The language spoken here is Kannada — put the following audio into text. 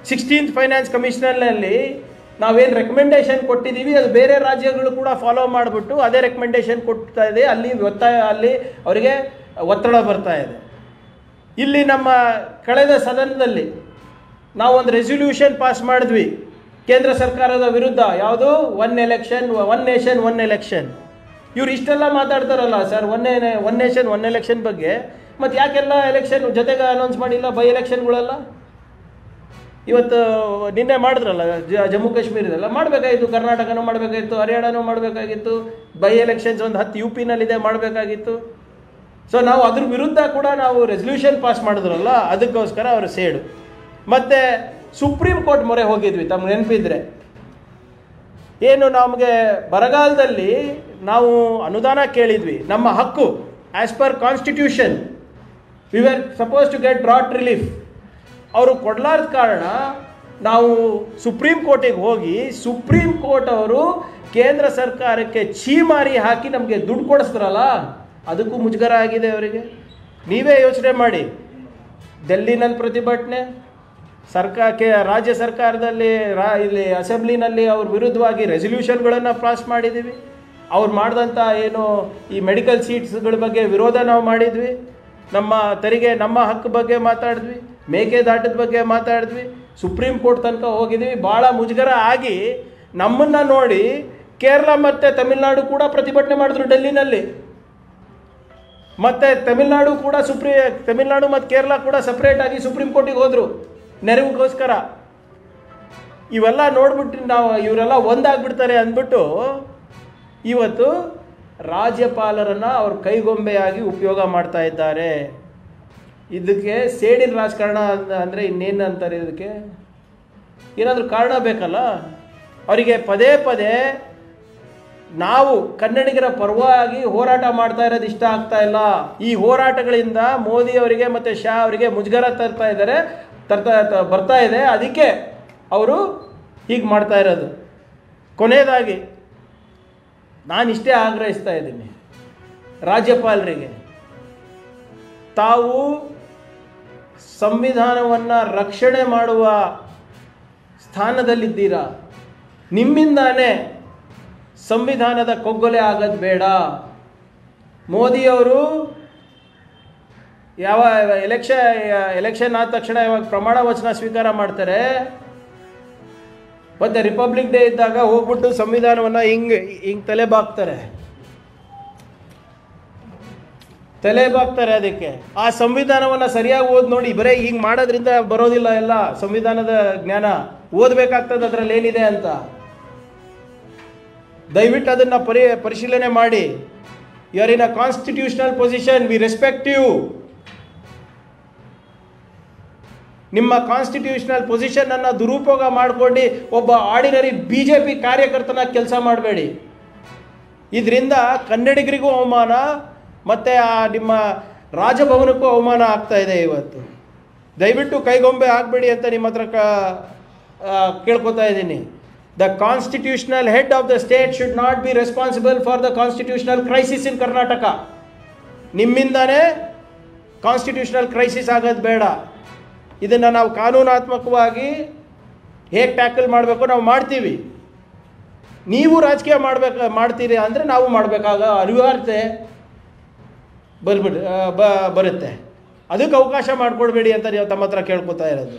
16th ಫೈನಾನ್ಸ್ ಕಮಿಷನಲ್ಲಿ ನಾವೇನು ರೆಕಮೆಂಡೇಶನ್ ಕೊಟ್ಟಿದ್ದೀವಿ ಅದು ಬೇರೆ ರಾಜ್ಯಗಳು ಕೂಡ ಫಾಲೋ ಮಾಡಿಬಿಟ್ಟು ಅದೇ ರೆಕಮೆಂಡೇಶನ್ ಕೊಡ್ತಾ ಇದೆ. ಅಲ್ಲಿ ಅಲ್ಲಿ ಅವರಿಗೆ ಒತ್ತಡ ಬರ್ತಾ ಇದೆ. ಇಲ್ಲಿ ನಮ್ಮ ಕಳೆದ ಸದನದಲ್ಲಿ ನಾವೊಂದು ರೆಸೊಲ್ಯೂಷನ್ ಪಾಸ್ ಮಾಡಿದ್ವಿ ಕೇಂದ್ರ ಸರ್ಕಾರದ ವಿರುದ್ಧ. ಯಾವುದು? One nation one election. ಇವ್ರು ಇಷ್ಟೆಲ್ಲ ಮಾತಾಡ್ತಾರಲ್ಲ sir one nation one election ಬಗ್ಗೆ, ಮತ್ತು ಯಾಕೆಲ್ಲ ಎಲೆಕ್ಷನ್ ಜೊತೆಗೆ ಅನೌನ್ಸ್ ಮಾಡಿಲ್ಲ ಬೈ ಎಲೆಕ್ಷನ್ಗಳೆಲ್ಲ? ಇವತ್ತು ನಿನ್ನೆ ಮಾಡಿದ್ರಲ್ಲ ಜಮ್ಮು ಕಾಶ್ಮೀರದಲ್ಲ, ಮಾಡಬೇಕಾಗಿತ್ತು. ಕರ್ನಾಟಕನೂ ಮಾಡಬೇಕಾಗಿತ್ತು, ಹರಿಯಾಣನೂ ಮಾಡಬೇಕಾಗಿತ್ತು. ಬೈ ಎಲೆಕ್ಷನ್ಸ್ ಒಂದು 10 UP ನಲ್ಲಿದೆ, ಮಾಡಬೇಕಾಗಿತ್ತು. ಸೊ ನಾವು ಅದ್ರ ವಿರುದ್ಧ ಕೂಡ ನಾವು ರೆಸೊಲ್ಯೂಷನ್ ಪಾಸ್ ಮಾಡಿದ್ರಲ್ಲ, ಅದಕ್ಕೋಸ್ಕರ ಅವರು ಸೇಡು. ಮತ್ತು ಸುಪ್ರೀಂ ಕೋರ್ಟ್ ಮೊರೆ ಹೋಗಿದ್ವಿ, ತಮ್ಗೆ ನೆನಪಿದ್ರೆ. ಏನು ನಮಗೆ ಬರಗಾಲದಲ್ಲಿ ನಾವು ಅನುದಾನ ಕೇಳಿದ್ವಿ, ನಮ್ಮ ಹಕ್ಕು. As per constitution we were supposed to get drought relief. ಅವರು ಕೊಡಲಾರ್ದ ಕಾರಣ ನಾವು ಸುಪ್ರೀಂ ಕೋರ್ಟಿಗೆ ಹೋಗಿ ಸುಪ್ರೀಂ ಕೋರ್ಟ್ ಅವರು ಕೇಂದ್ರ ಸರ್ಕಾರಕ್ಕೆ ಛೀಮಾರಿ ಹಾಕಿ ನಮಗೆ ದುಡ್ಡು ಕೊಡಿಸ್ತಾರಲ್ಲ, ಅದಕ್ಕೂ ಮುಜುಗರ ಆಗಿದೆ ಅವರಿಗೆ. ನೀವೇ ಯೋಚನೆ ಮಾಡಿ, ಡೆಲ್ಲಿನಲ್ಲಿ ಪ್ರತಿಭಟನೆ, ರಾಜ್ಯ ಸರ್ಕಾರದಲ್ಲಿ ಇಲ್ಲಿ ಅಸೆಂಬ್ಲಿನಲ್ಲಿ ಅವ್ರ ವಿರುದ್ಧವಾಗಿ ರೆಸೊಲ್ಯೂಷನ್ಗಳನ್ನು ಪಾಸ್ ಮಾಡಿದ್ದೀವಿ. ಅವ್ರು ಮಾಡಿದಂಥ ಏನು ಈ ಮೆಡಿಕಲ್ ಸೀಟ್ಸ್ಗಳ ಬಗ್ಗೆ ವಿರೋಧ ನಾವು ಮಾಡಿದ್ವಿ. ನಮ್ಮ ತೆರಿಗೆ, ನಮ್ಮ ಹಕ್ಕು ಬಗ್ಗೆ ಮಾತಾಡಿದ್ವಿ, ಮೇಕೆದಾಟದ ಬಗ್ಗೆ ಮಾತಾಡಿದ್ವಿ, ಸುಪ್ರೀಂ ಕೋರ್ಟ್ ತನಕ ಹೋಗಿದ್ವಿ. ಭಾಳ ಮುಜುಗರ ಆಗಿ ನಮ್ಮನ್ನು ನೋಡಿ ಕೇರಳ ಮತ್ತು ತಮಿಳುನಾಡು ಕೂಡ ಪ್ರತಿಭಟನೆ ಮಾಡಿದ್ರು ಡೆಲ್ಲಿನಲ್ಲಿ. ಮತ್ತು ತಮಿಳುನಾಡು ಮತ್ತು ಕೇರಳ ಕೂಡ ಸಪ್ರೇಟಾಗಿ ಸುಪ್ರೀಂ ಕೋರ್ಟಿಗೆ ಹೋದರು ನೆರವಿಗೋಸ್ಕರ. ಇವೆಲ್ಲ ನೋಡ್ಬಿಟ್ಟು ನಾವು ಇವರೆಲ್ಲ ಒಂದಾಗ್ಬಿಡ್ತಾರೆ ಅಂದ್ಬಿಟ್ಟು ಇವತ್ತು ರಾಜ್ಯಪಾಲರನ್ನು ಅವ್ರ ಕೈಗೊಂಬೆಯಾಗಿ ಉಪಯೋಗ ಮಾಡ್ತಾ ಇದ್ದಾರೆ. ಇದಕ್ಕೆ ಸೇಡಿನ ರಾಜಕಾರಣ ಅಂದರೆ ಇನ್ನೇನು ಅಂತಾರೆ? ಇದಕ್ಕೆ ಏನಾದರೂ ಕಾರಣ ಬೇಕಲ್ಲ. ಅವರಿಗೆ ಪದೇ ಪದೇ ನಾವು ಕನ್ನಡಿಗರ ಪರವಾಗಿ ಹೋರಾಟ ಮಾಡ್ತಾ ಇರೋದು ಇಷ್ಟ ಆಗ್ತಾ ಇಲ್ಲ. ಈ ಹೋರಾಟಗಳಿಂದ ಮೋದಿ ಅವರಿಗೆ ಮತ್ತು ಶಾ ಅವರಿಗೆ ಮುಜುಗರ ಬರ್ತಾ ಇದೆ. ಅದಕ್ಕೆ ಅವರು ಹೀಗೆ ಮಾಡ್ತಾ ಇರೋದು. ಕೊನೆಯದಾಗಿ ನಾನು ಇಷ್ಟೇ ಆಗ್ರಹಿಸ್ತಾ ಇದ್ದೀನಿ ರಾಜ್ಯಪಾಲರಿಗೆ, ತಾವು ಸಂವಿಧಾನವನ್ನು ರಕ್ಷಣೆ ಮಾಡುವ ಸ್ಥಾನದಲ್ಲಿದ್ದೀರಾ. ನಿಮ್ಮಿಂದಾನೇ ಸಂವಿಧಾನದ ಕೊಗ್ಗೊಲೆ ಆಗೋದು ಬೇಡ. ಮೋದಿಯವರು ಯಾವ ಎಲೆಕ್ಷನ್ ಆದ ತಕ್ಷಣ ಯಾವಾಗ ಪ್ರಮಾಣ ವಚನ ಸ್ವೀಕಾರ ಮಾಡ್ತಾರೆ, ಮತ್ತು ರಿಪಬ್ಲಿಕ್ ಡೇ ಇದ್ದಾಗ ಹೋಗ್ಬಿಟ್ಟು ಸಂವಿಧಾನವನ್ನು ಹಿಂಗೆ ತಲೆ ಬಾಗ್ತಾರೆ. ಅದಕ್ಕೆ ಆ ಸಂವಿಧಾನವನ್ನು ಸರಿಯಾಗಿ ಓದಿ ನೋಡಿ. ಬರೀ ಹಿಂಗೆ ಮಾಡೋದ್ರಿಂದ ಬರೋದಿಲ್ಲ. ಎಲ್ಲ ಸಂವಿಧಾನದ ಜ್ಞಾನ ಓದಬೇಕಾಗ್ತದೆ ಅದರಲ್ಲಿ ಏನಿದೆ ಅಂತ. ದಯವಿಟ್ಟು ಅದನ್ನು ಪರಿಶೀಲನೆ ಮಾಡಿ. You are in a constitutional position, we respect you. ನಿಮ್ಮ ಕಾನ್ಸ್ಟಿಟ್ಯೂಷನಲ್ ಪೊಸಿಷನನ್ನು ದುರುಪಯೋಗ ಮಾಡಿಕೊಂಡು ಒಬ್ಬ ಆರ್ಡಿನರಿ BJP ಕಾರ್ಯಕರ್ತನ ಕೆಲಸ ಮಾಡಬೇಡಿ. ಇದರಿಂದ ಕನ್ನಡಿಗರಿಗೂ ಅವಮಾನ ಮತ್ತು ನಿಮ್ಮ ರಾಜಭವನಕ್ಕೂ ಅವಮಾನ ಆಗ್ತಾ ಇದೆ. ಇವತ್ತು ದಯವಿಟ್ಟು ಕೈಗೊಂಬೆ ಆಗಬೇಡಿ ಅಂತ ನಿಮ್ಮ ಹತ್ರ ಕೇಳ್ಕೊತಾ ಇದ್ದೀನಿ. The constitutional head of the state should not be responsible for the constitutional crisis in Karnataka. ನಿಮ್ಮಿಂದಾನೇ ಕಾನ್ಸ್ಟಿಟ್ಯೂಷನಲ್ ಕ್ರೈಸಿಸ್ ಆಗೋದು ಬೇಡ. ಇದನ್ನು ನಾವು ಕಾನೂನಾತ್ಮಕವಾಗಿ ಹೇಗೆ ಟ್ಯಾಕಲ್ ಮಾಡಬೇಕು ನಾವು ಮಾಡ್ತೀವಿ. ನೀವು ರಾಜಕೀಯ ಮಾಡ್ತೀರಿ ಅಂದರೆ ನಾವು ಮಾಡಬೇಕಾಗ ಅನಿವಾರ್ಯತೆ ಬರುತ್ತೆ. ಅದಕ್ಕೆ ಅವಕಾಶ ಮಾಡಿಕೊಡ್ಬೇಡಿ ಅಂತ ನೀವು ತಮ್ಮ ಹತ್ರ ಕೇಳ್ಕೊತಾ ಇರೋದು.